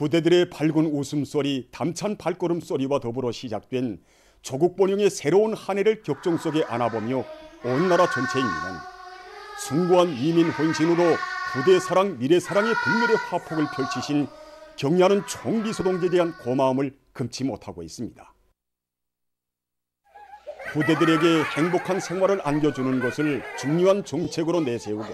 후대들의 밝은 웃음소리, 담찬 발걸음소리와 더불어 시작된 조국 번영의 새로운 한 해를 격정 속에 안아보며 온 나라 전체인민은 숭고한 이민 혼신으로 후대 사랑, 미래 사랑의 불멸의 화폭을 펼치신 경의하는 총비서동지에 대한 고마움을 금치 못하고 있습니다. 후대들에게 행복한 생활을 안겨주는 것을 중요한 정책으로 내세우고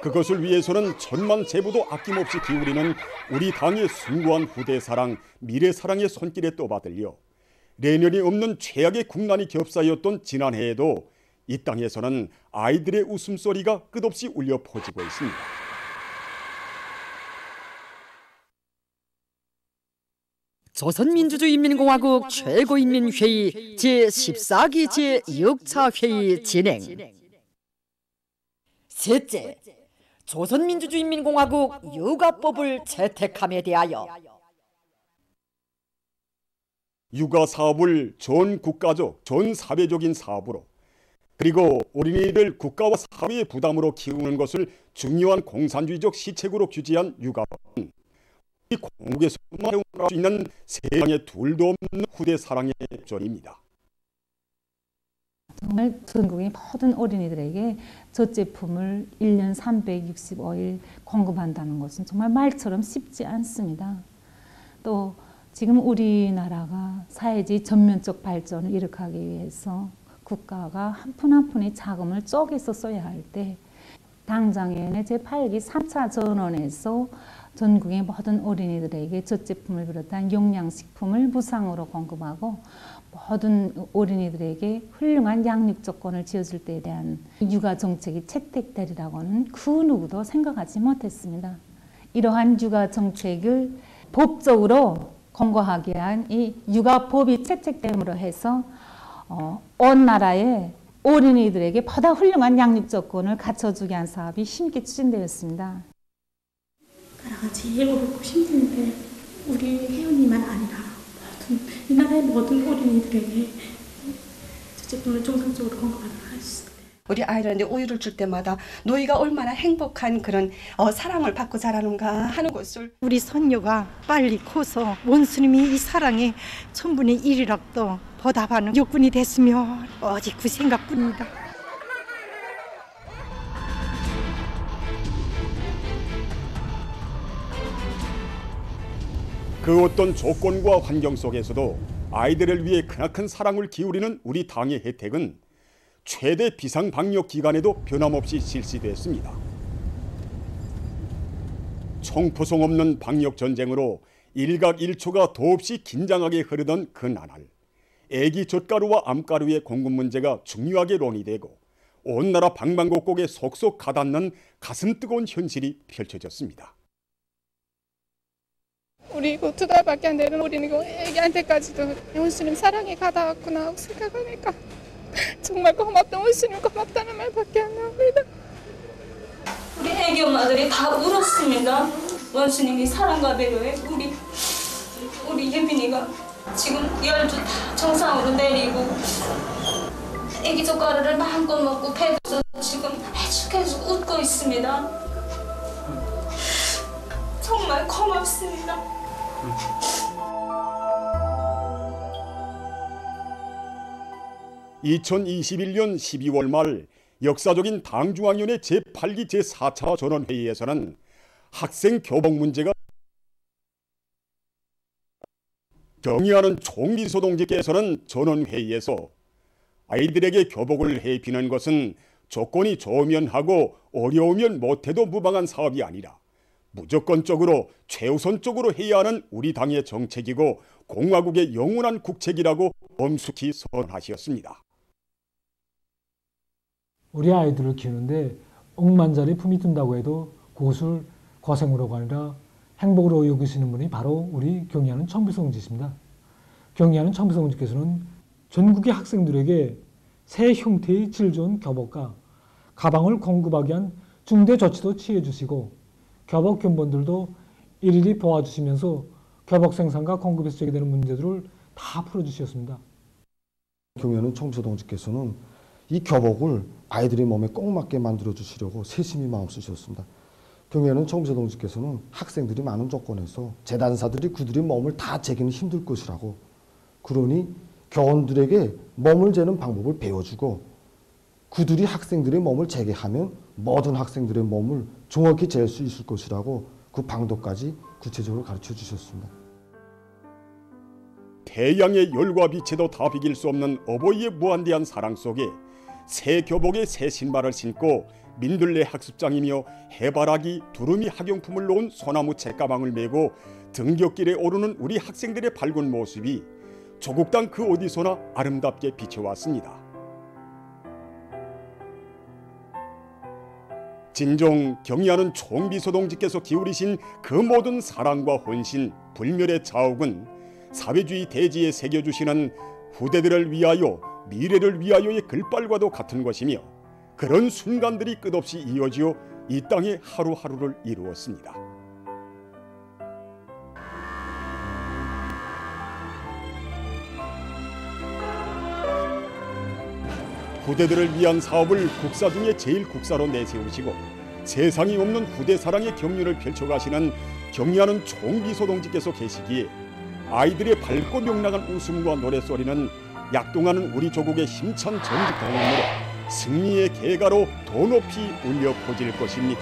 그것을 위해서는 천만 제부도 아낌없이 기울이는 우리 당의 숭고한 후대 사랑, 미래 사랑의 손길에 떠받들려 내년이 없는 최악의 국난이 겹사였던 지난해에도 이 땅에서는 아이들의 웃음소리가 끝없이 울려 퍼지고 있습니다. 조선민주주의인민공화국 최고인민회의 제14기 제6차 회의 진행. 셋째, 조선민주주의인민공화국 육아법을 채택함에 대하여 육아 사업을 전 국가적, 전 사회적인 사업으로 그리고 어린이를 국가와 사회의 부담으로 키우는 것을 중요한 공산주의적 시책으로 규제한 육아법은 이 공국에서만 사용할 수 있는 세상에 둘도 없는 후대 사랑의 절입니다. 정말 전국의 모든 어린이들에게 젖제품을 1년 365일 공급한다는 것은 정말 말처럼 쉽지 않습니다. 또 지금 우리나라가 사회주의 전면적 발전을 일으키기 위해서 국가가 한 푼 한 푼의 자금을 쪼개서 써야 할 때 당장에는 제8기 3차 전원에서 전국의 모든 어린이들에게 젖제품을 비롯한 영양식품을 무상으로 공급하고 모든 어린이들에게 훌륭한 양육 조건을 지어줄 때에 대한 육아 정책이 채택되리라고는 그 누구도 생각하지 못했습니다. 이러한 육아 정책을 법적으로 권고하기 위한 이 육아법이 채택됨으로 해서 온 나라의 어린이들에게 보다 훌륭한 양육 조건을 갖춰주기 위한 사업이 힘있게 추진되었습니다. 나라가 제일 어렵고 힘든데 우리 혜연이만 아니라 이 나라의 모든 어린이들에게 젖제품을 정상적으로 공급하도록 하겠습니다. 우리 아이들한테 우유를 줄 때마다 너희가 얼마나 행복한 그런 사랑을 받고 자라는가 하는 것을 우리 손녀가 빨리 커서 원수님이 이 사랑에 천분의 1이라도 보답하는 육군이 됐으면 오직 그 생각뿐입니다. 그 어떤 조건과 환경 속에서도 아이들을 위해 크나큰 사랑을 기울이는 우리 당의 혜택은 최대 비상방역 기간에도 변함없이 실시됐습니다. 총포성 없는 방역 전쟁으로 일각일초가 더없이 긴장하게 흐르던 그 나날, 애기 젖가루와 암가루의 공급 문제가 중요하게 논의되고 온 나라 방방곡곡에 속속 가닿는 가슴 뜨거운 현실이 펼쳐졌습니다. 우리 이거 2달밖에 안 되는 어린이고 애기한테까지도 원수님 사랑이 가닿았구나 하고 생각하니까 정말 고맙다, 원수님 고맙다는 말밖에 안 나옵니다. 우리 애기 엄마들이 다 울었습니다. 원수님이 사랑과 배려에 우리 예빈이가 지금 열도 다 정상으로 내리고 애기 젓가루를 마음껏 먹고 배도 지금 계속 웃고 있습니다. 정말 고맙습니다. 2021년 12월 말 역사적인 당중앙위원회 제8기 제4차 전원회의에서는 학생 교복 문제가 경의하는 총비서동지께서는 전원회의에서 아이들에게 교복을 해입히는 것은 조건이 좋으면 하고 어려우면 못해도 무방한 사업이 아니라 무조건적으로 최우선적으로 해야 하는 우리 당의 정책이고 공화국의 영원한 국책이라고 엄숙히 선언하셨습니다. 우리 아이들을 키우는데 억만짜리 품이 든다고 해도 그것을 고생으로가 아니라 행복으로 여기시는 분이 바로 우리 경의하는 총비서동지십니다. 경의하는 총비서동지께서는 전국의 학생들에게 새 형태의 질 좋은 교복과 가방을 공급하기 위한 중대 조치도 취해 주시고 교복 견본들도 일일이 도와주시면서 교복 생산과 공급에서 제기되는 문제들을 다 풀어주셨습니다. 경의하는 총비서동지께서는 이 교복을 아이들의 몸에 꼭 맞게 만들어 주시려고 세심히 마음 쓰셨습니다. 경애하는 청비서 동지께서는 학생들이 많은 조건에서 재단사들이 그들의 몸을 다 재기는 힘들 것이라고, 그러니 교원들에게 몸을 재는 방법을 배워주고 그들이 학생들의 몸을 재게 하면 모든 학생들의 몸을 정확히 잴 수 있을 것이라고 그 방도까지 구체적으로 가르쳐 주셨습니다. 태양의 열과 빛에도 다 비길 수 없는 어버이의 무한대한 사랑 속에 새 교복에 새 신발을 신고 민들레 학습장이며 해바라기, 두루미 학용품을 놓은 소나무 책가방을 메고 등굣길에 오르는 우리 학생들의 밝은 모습이 조국 땅 그 어디서나 아름답게 비춰왔습니다. 진정 경의하는 총비서 동지께서 기울이신 그 모든 사랑과 헌신, 불멸의 자욱은 사회주의 대지에 새겨주시는 후대들을 위하여, 미래를 위하여의 글발과도 같은 것이며 그런 순간들이 끝없이 이어지어 이 땅의 하루하루를 이루었습니다. 후대들을 위한 사업을 국사 중에 제일 국사로 내세우시고 세상이 없는 후대 사랑의 경륜을 펼쳐가시는 경의하는 총비서 동지께서 계시기에 아이들의 밝고 명랑한 웃음과 노랫소리는 약동하는 우리 조국의 힘찬 전직 동원으로 승리의 계가로 더 높이 울려 퍼질 것입니다.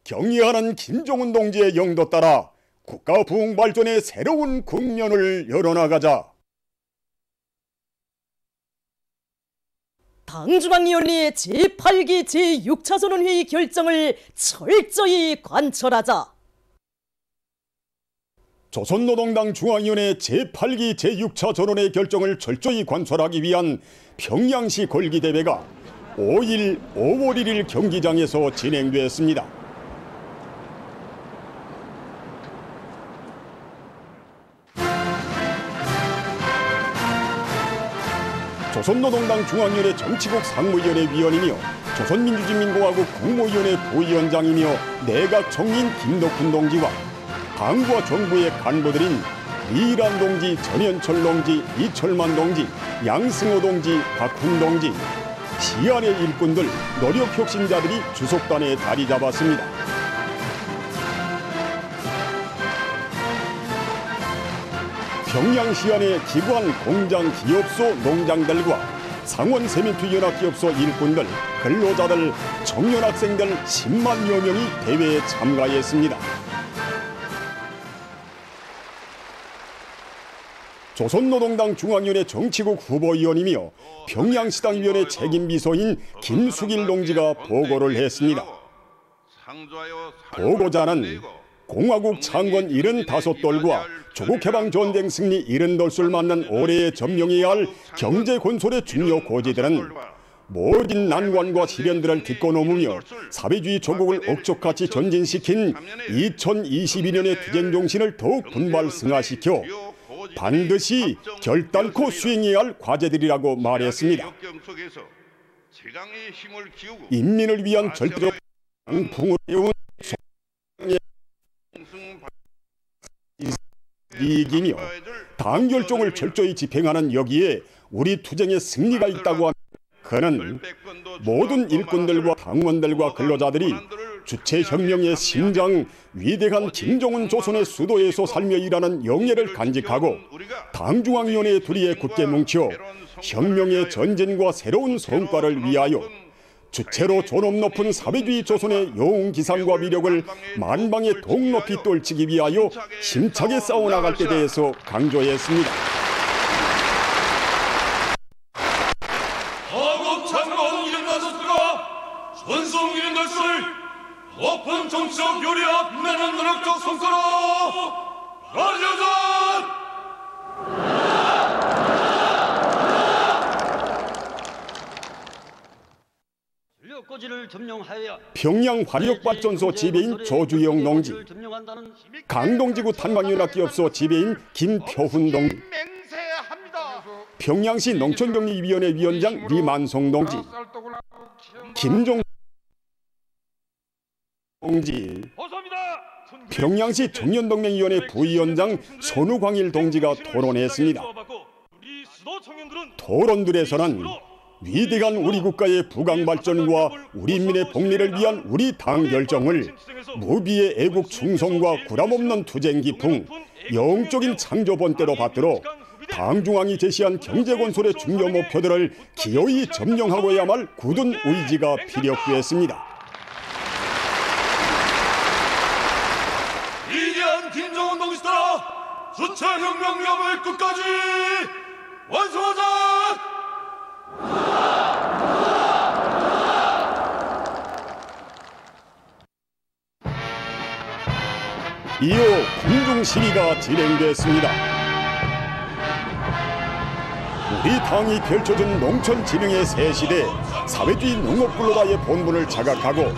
경의하는 김정은 동지의 영도 따라 국가 부흥 발전의 새로운 국면을 열어나가자. 당중앙위원회 제8기 제6차 전원회의 결정을 철저히 관철하자. 조선노동당 중앙위원회 제8기 제6차 전원회 결정을 철저히 관철하기 위한 평양시 걸기대회가 5일, 5월 1일 경기장에서 진행됐습니다. 조선노동당 중앙위원회 정치국 상무위원회 위원이며 조선민주주의민공화국 국무위원회 부위원장이며 내각 총리인 김덕훈 동지와 당과 정부의 간부들인 이일환 동지, 전현철 동지, 이철만 동지, 양승호 동지, 박훈 동지, 시안의 일꾼들, 노력혁신자들이 주석단에 자리 잡았습니다. 평양 시안의 기관, 공장, 기업소, 농장들과 상원 세멘트 연합기업소 일꾼들, 근로자들, 청년학생들 10만여 명이 대회에 참가했습니다. 조선노동당 중앙위원회 정치국 후보위원이며 평양시당위원회 책임비서인 김숙일 동지가 보고를 했습니다. 보고자는 공화국 창건 75돌과 조국해방전쟁 승리 70돌을 맞는 올해에 점령해야 할 경제건설의 중요 고지들은 모든 난관과 시련들을 딛고 넘으며 사회주의 조국을 억족같이 전진시킨 2022년의 투쟁정신을 더욱 분발 승화시켜 반드시 결단코 수행해야 할 과제들이라고 말했습니다. 인민을 위한 절대적 강풍을 해온 이익이며 당 결종을 철저히 집행하는 여기에 우리 투쟁의 승리가 있다고 하면 그는 모든 일꾼들과 당원들과 근로자들이 주체혁명의 심장 위대한 김정은 조선의 수도에서 살며 일하는 영예를 간직하고 당중앙위원회 둘이에 굳게 뭉쳐 혁명의 전진과 새로운 성과를 위하여 주체로 존엄 높은 사회주의 조선의 영웅 기상과 위력을 만방에 더욱 높이 떨치기 위하여 힘차게 싸워나갈 때 대해서 강조했습니다. 하국 창건 75돌과 전송 70돌을 높은 정치적 요리와 빛나는 노력적 성과로 가져자! 평양 화력발전소 지배인 조주영 동지, 강동지구 탄광연합기업소 지배인 김표훈 동지, 평양시 농촌정리위원회 위원장 리만송 동지, 김종 동지, 평양시 청년동맹위원회 부위원장 손우광일 동지가 토론했습니다. 토론들에서는 위대한 우리 국가의 부강 발전과 우리 인민의 복리를 위한 우리 당 결정을 무비의 애국 충성과 구람없는 투쟁 기풍, 영적인 창조 본때로 받들어 당 중앙이 제시한 경제 건설의 중요 목표들을 기어이 점령하고야만 할 굳은 의지가 필요했습니다. 위대한 김정은 동지 따라 주체혁명 위협을 끝까지 완수하자! 이어 공중 시위가 진행됐습니다. 우리 당이 펼쳐준 농촌진흥의 새 시대, 사회주의 농업근로자의 본분을 자각하고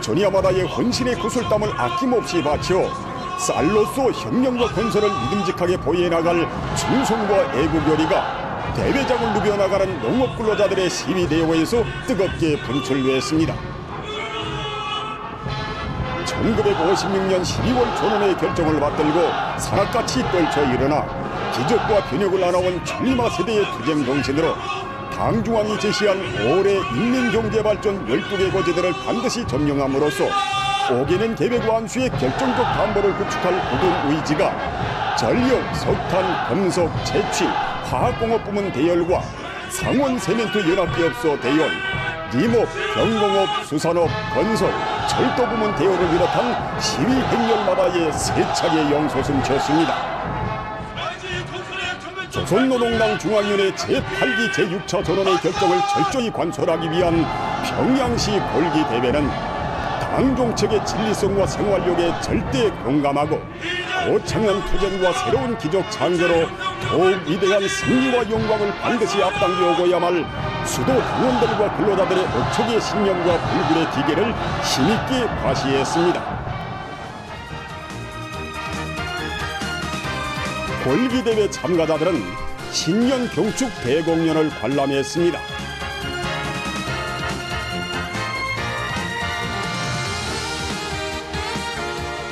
전야마다의 헌신의 구슬땀을 아낌없이 바쳐 쌀로서 혁명과 건설을 믿음직하게 보여나갈 충성과 애국열의가 대회장을 누벼나가는 농업근로자들의 시위 대회에서 뜨겁게 분출됐습니다. 1956년 12월 전원의 결정을 받들고 산악같이 떨쳐 일어나 기적과 변혁을 안아온 천리마 세대의 투쟁 정신으로 당 중앙이 제시한 올해 인민경제발전 12개 과제들을 반드시 점령함으로써 5개년 계획 완수의 결정적 담보를 구축할 굳은 의지가 전력, 석탄, 금속, 채취, 화학공업 부문 대열과 상원 세멘트 연합기업소 대열, 임업, 경공업, 수산업, 건설, 철도 부문 대열을 비롯한 시위 행렬마다의 세차게 영소승 쳤습니다. 조선노동당 중앙위원회 제8기 제6차 전원의 결정을 철저히 관철하기 위한 평양시 골기대회는 당 정책의 진리성과 생활력에 절대 공감하고 거창한 투쟁과 새로운 기적 창조로 더욱 위대한 승리와 영광을 반드시 앞당겨 오고야만 수도 당원들과 근로자들의 억척의 신념과 불굴의 기계를 힘있게 과시했습니다. 골기대회 참가자들은 신년 경축 대공연을 관람했습니다.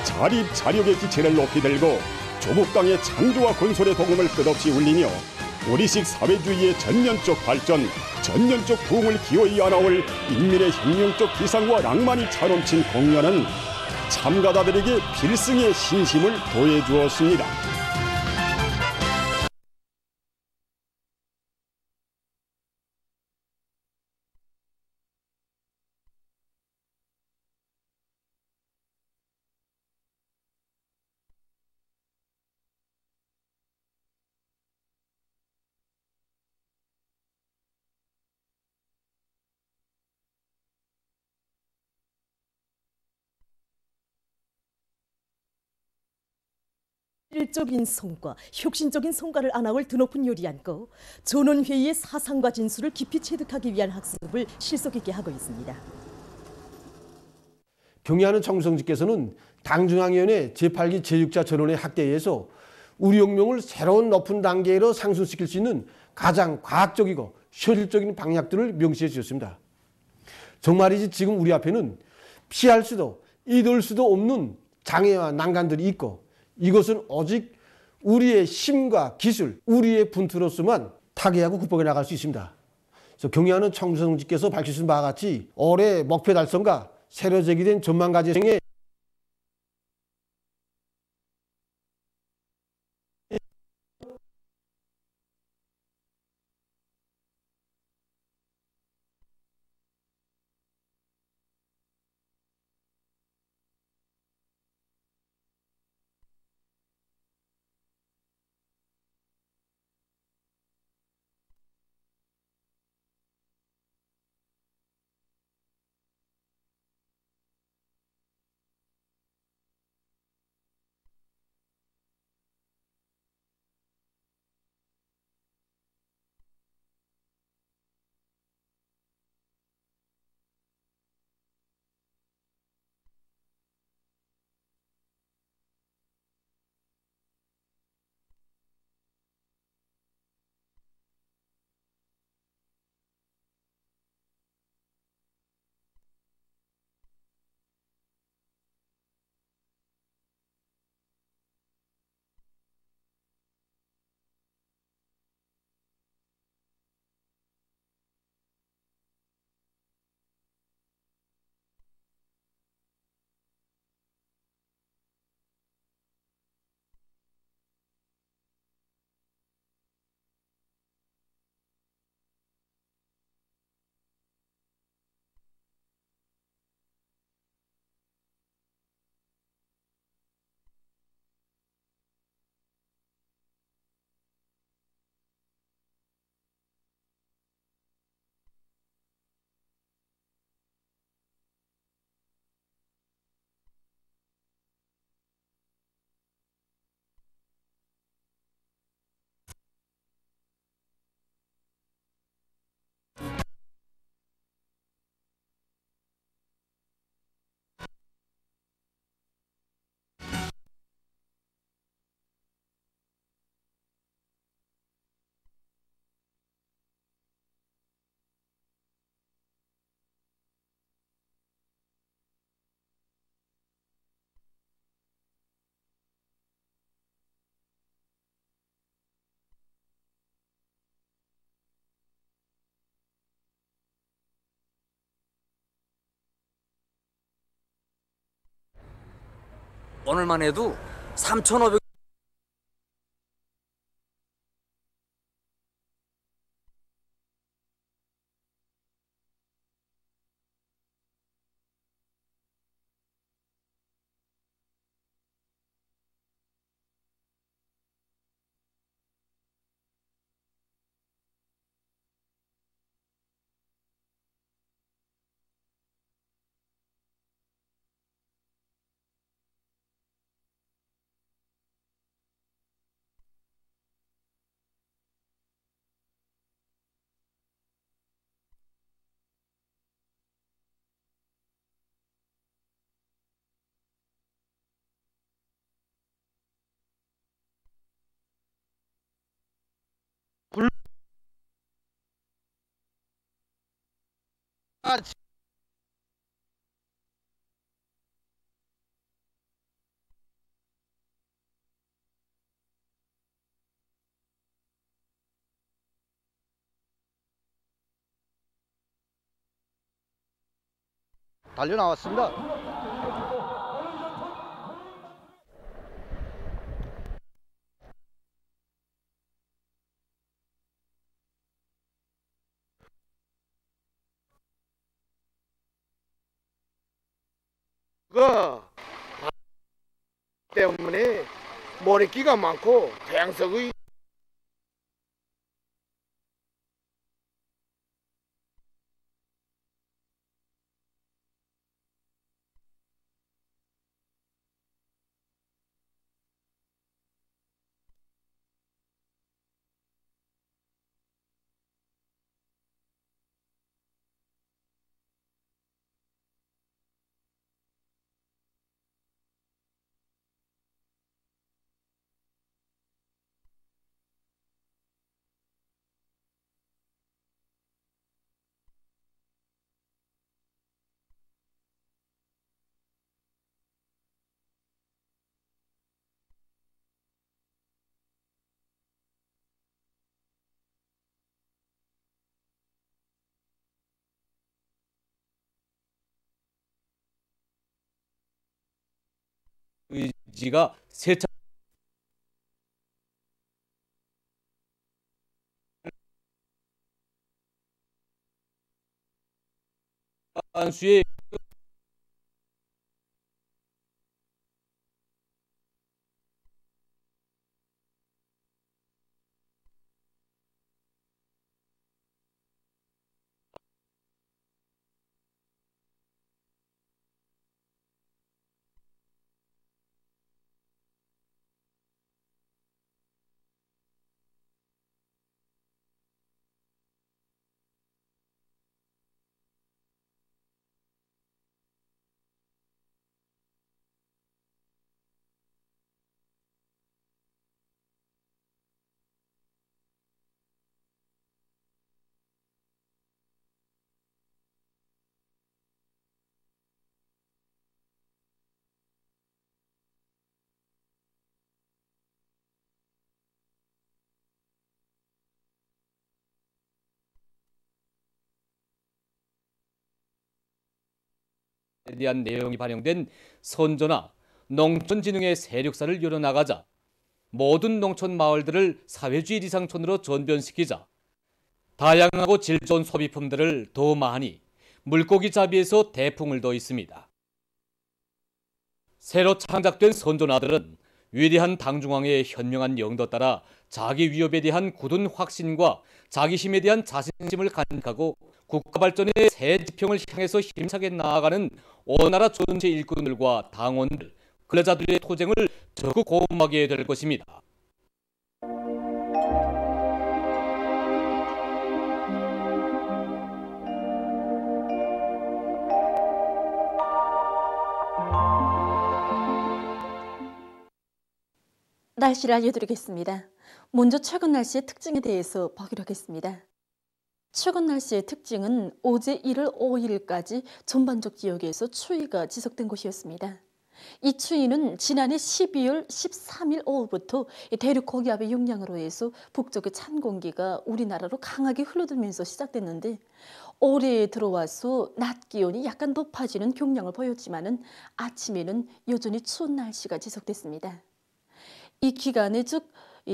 자립 자력의 기체를 높이 들고 조국 땅의 창조와 건설의 도금을 끝없이 울리며 우리식 사회주의의 전면적 발전, 전면적 부흥을 기어이 안아올 인민의 혁명적 기상과 낭만이 차넘친 공연은 참가자들에게 필승의 신심을 더해주었습니다. 일적인 성과, 혁신적인 성과를 안아올 드높은 요리 안고 전원회의의 사상과 진수를 깊이 체득하기 위한 학습을 실속 있게 하고 있습니다. 경의하는 청성지께서는 당중앙위원회 제8기 제6차 전원회 학대회에서 우리 혁명을 새로운 높은 단계로 상승시킬 수 있는 가장 과학적이고 현실적인 방향들을 명시해 주셨습니다. 정말이지 지금 우리 앞에는 피할 수도 이룰 수도 없는 장애와 난관들이 있고 이것은 오직 우리의 힘과 기술, 우리의 분투로서만 타개하고 극복해 나갈 수 있습니다. 그래서 경의하는 청성지께서 밝히신 바와 같이 올해 목표 달성과 새로 제기된 전망과제성에 오늘만 해도 3,500. 달려 나왔습니다. 그 때문에 모래끼가 많고 태양석의 의지가 세차 안수의 에 대한 내용이 반영된 선조나 농촌진흥의 세력사를 열어나가자 모든 농촌 마을들을 사회주의 지상촌으로 전변시키자 다양하고 질 좋은 소비품들을 더 많이 물고기 잡이에서 대풍을 더 있습니다. 새로 창작된 선조나들은 위대한 당중왕의 현명한 영도 따라 자기 위협에 대한 굳은 확신과 자기 힘에 대한 자신심을 간직하고 국가 발전의 새 지평을 향해서 힘차게 나아가는 오나라 전체 일꾼들과 당원들, 근로자들의 토쟁을 적극 고음하게 될 것입니다. 날씨를 알려드리겠습니다. 먼저 최근 날씨의 특징에 대해서 보기로 하겠습니다. 최근 날씨의 특징은 어제 1월 5일까지 전반적 지역에서 추위가 지속된 곳이었습니다. 이 추위는 지난해 12월 13일 오후부터 대륙 고기압의 영향으로 해서 북쪽의 찬 공기가 우리나라로 강하게 흘러들면서 시작됐는데 올해 들어와서 낮 기온이 약간 높아지는 경향을 보였지만은 아침에는 여전히 추운 날씨가 지속됐습니다. 이 기간에 즉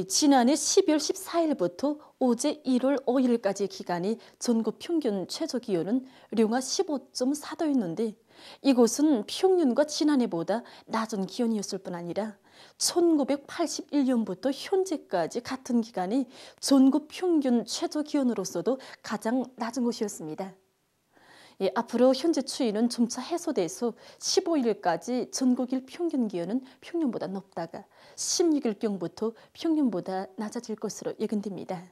지난해 12월 14일부터 어제 1월 5일까지의 기간이 전국 평균 최저 기온은 령화 15.4도였는데 이곳은 평년과 지난해보다 낮은 기온이었을 뿐 아니라 1981년부터 현재까지 같은 기간이 전국 평균 최저 기온으로서도 가장 낮은 곳이었습니다. 앞으로 현재 추위는 점차 해소돼서 15일까지 전국일 평균 기온은 평년보다 높다가 16일경부터 평년보다 낮아질 것으로 예견됩니다.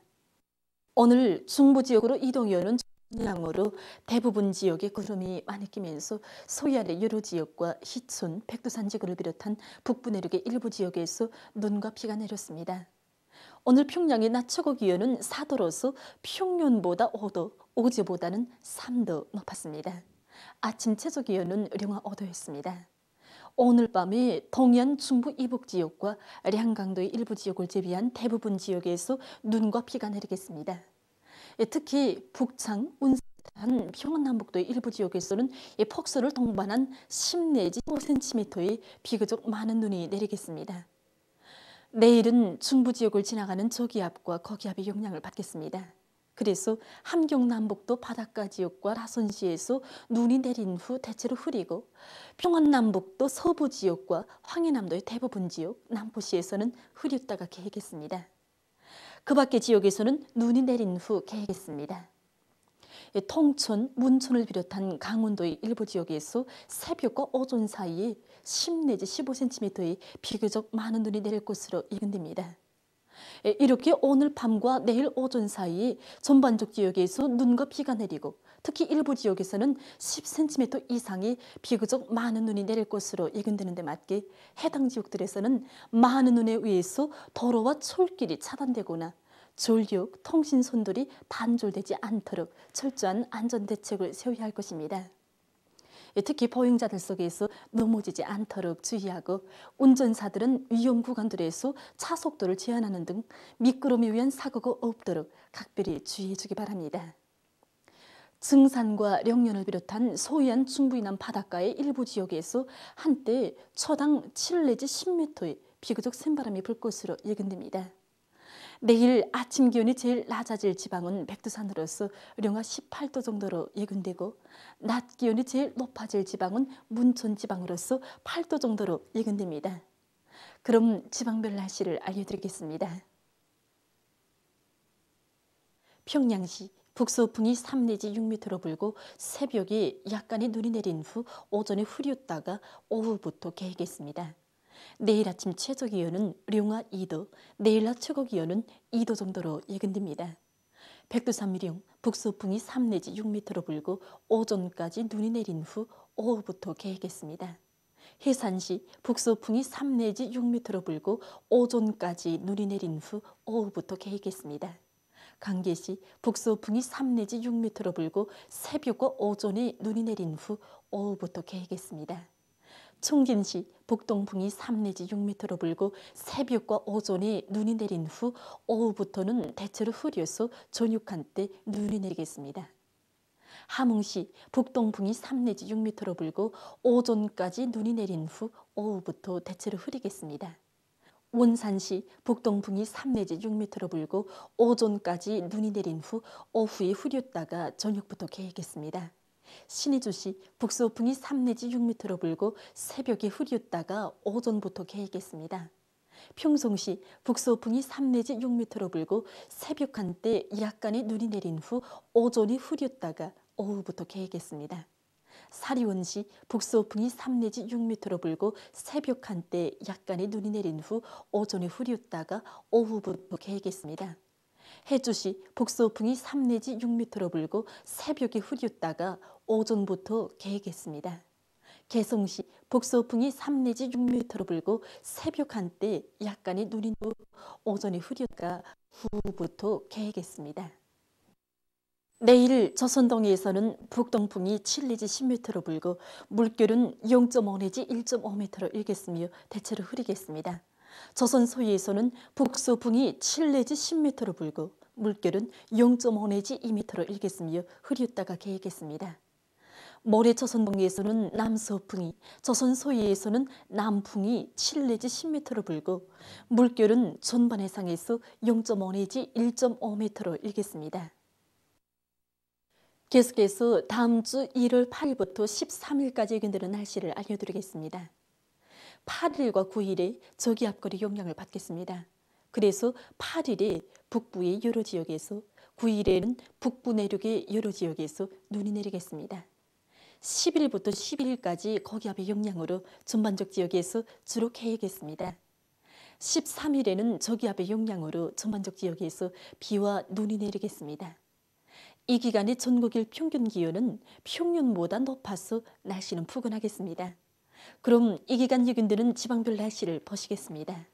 오늘 중부 지역으로 이동해오는 양으로 대부분 지역에 구름이 많이 끼면서 서해안의 여러 지역과 희촌, 백두산 지구를 비롯한 북부 내륙의 일부 지역에서 눈과 비가 내렸습니다. 오늘 평양의 낮 최고 기온은 4도로서 평년보다 5도, 어제보다는 3도 높았습니다. 아침 최저 기온은 령화 5도였습니다. 오늘 밤에 동해안 중부 이북 지역과 량강도의 일부 지역을 제외한 대부분 지역에서 눈과 비가 내리겠습니다. 특히 북창, 운산, 평안남북도의 일부 지역에서는 폭설을 동반한 10 내지 15cm의 비교적 많은 눈이 내리겠습니다. 내일은 중부 지역을 지나가는 저기압과 거기압의 영향을 받겠습니다. 그래서 함경남북도 바닷가 지역과 라선시에서 눈이 내린 후 대체로 흐리고 평안남북도 서부 지역과 황해남도의 대부분 지역, 남포시에서는 흐렸다가 개겠습니다. 그 밖의 지역에서는 눈이 내린 후 개겠습니다. 통천, 문천을 비롯한 강원도의 일부 지역에서 새벽과 오전 사이에 10 내지 15cm의 비교적 많은 눈이 내릴 것으로 예견됩니다. 이렇게 오늘 밤과 내일 오전 사이에 전반적 지역에서 눈과 비가 내리고 특히 일부 지역에서는 10cm 이상의 비교적 많은 눈이 내릴 것으로 예견되는 데 맞게 해당 지역들에서는 많은 눈에 의해서 도로와 철길이 차단되거나 전력, 통신선들이 단절되지 않도록 철저한 안전대책을 세워야 할 것입니다. 특히 보행자들 속에서 넘어지지 않도록 주의하고 운전사들은 위험 구간들에서 차속도를 제한하는 등 미끄럼에 의한 사고가 없도록 각별히 주의해 주기 바랍니다. 증산과 령년을 비롯한 서해안 중부 이남 바닷가의 일부 지역에서 한때 초당 7 내지 10m의 비교적 센 바람이 불 것으로 예견됩니다. 내일 아침 기온이 제일 낮아질 지방은 백두산으로서 령화 18도 정도로 예견되고 낮 기온이 제일 높아질 지방은 문천 지방으로서 8도 정도로 예견됩니다. 그럼 지방별 날씨를 알려드리겠습니다. 평양시 북서풍이 3 내지 6m로 불고 새벽에 약간의 눈이 내린 후 오전에 흐렸다가 오후부터 개겠습니다. 내일 아침 최저 기온은 령화 2도, 내일 낮 최고 기온은 2도 정도로 예견됩니다. 백두산 미령 북서풍이 3 내지 6m로 불고 오전까지 눈이 내린 후 오후부터 개겠습니다. 해산시 북서풍이 3 내지 6m로 불고 오전까지 눈이 내린 후 오후부터 개겠습니다. 강계시 북서풍이 3 내지 6m로 불고 새벽과 오전에 눈이 내린 후 오후부터 개겠습니다. 청진시 북동풍이 3 내지 6m로 불고 새벽과 오전에 눈이 내린 후 오후부터는 대체로 흐려서 저녁 한때 눈이 내리겠습니다. 함흥시 북동풍이 3 내지 6m로 불고 오전까지 눈이 내린 후 오후부터 대체로 흐리겠습니다. 원산시 북동풍이 3 내지 6m로 불고 오전까지 눈이 내린 후 오후에 흐렸다가 저녁부터 개겠습니다. 신의주시 북서풍이 3 내지 6m로 불고 새벽에 흐렸다가 오전부터 개겠습니다. 평송시 북서풍이 3 내지 6m로 불고 새벽 한때 약간의 눈이 내린 후 오전이 흐렸다가 오후부터 개겠습니다. 사리원시 북서풍이 3 내지 6m로 불고 새벽 한때 약간의 눈이 내린 후 오전에 흐렸다가 오후부터 개겠습니다. 해주시 북서풍이 3 내지 6m로 불고 새벽에 흐렸다가 오전부터 개겠습니다. 개성시 북서풍이 3 내지 6m로 불고 새벽 한때 약간의 눈이 내린 후 오전에 흐렸다가 후부터 개겠습니다. 내일 조선동해에서는 북동풍이 7 내지 10m로 불고 물결은 0.5 내지 1.5m로 일겠으며 대체로 흐리겠습니다. 조선 서해에서는 북서풍이 7 내지 10m로 불고 물결은 0.5 내지 2m로 일겠으며 흐렸다가 개겠습니다. 모레 조선 동해에서는 남서풍이, 조선 서해에서는 남풍이 7 내지 10m로 불고 물결은 전반 해상에서 0.5 내지 1.5m로 일겠습니다. 계속해서 다음 주 1월 8일부터 13일까지 예견되는 날씨를 알려드리겠습니다. 8일과 9일에 저기압골의 영향을 받겠습니다. 그래서 8일에 북부의 여러 지역에서, 9일에는 북부 내륙의 여러 지역에서 눈이 내리겠습니다. 10일부터 11일까지 고기압의 영향으로 전반적 지역에서 주로 개겠습니다. 13일에는 저기압의 영향으로 전반적 지역에서 비와 눈이 내리겠습니다. 이 기간의 전국일 평균 기온은 평년보다 높아서 날씨는 푸근하겠습니다. 그럼 이 기간 예견되는 지방별 날씨를 보시겠습니다.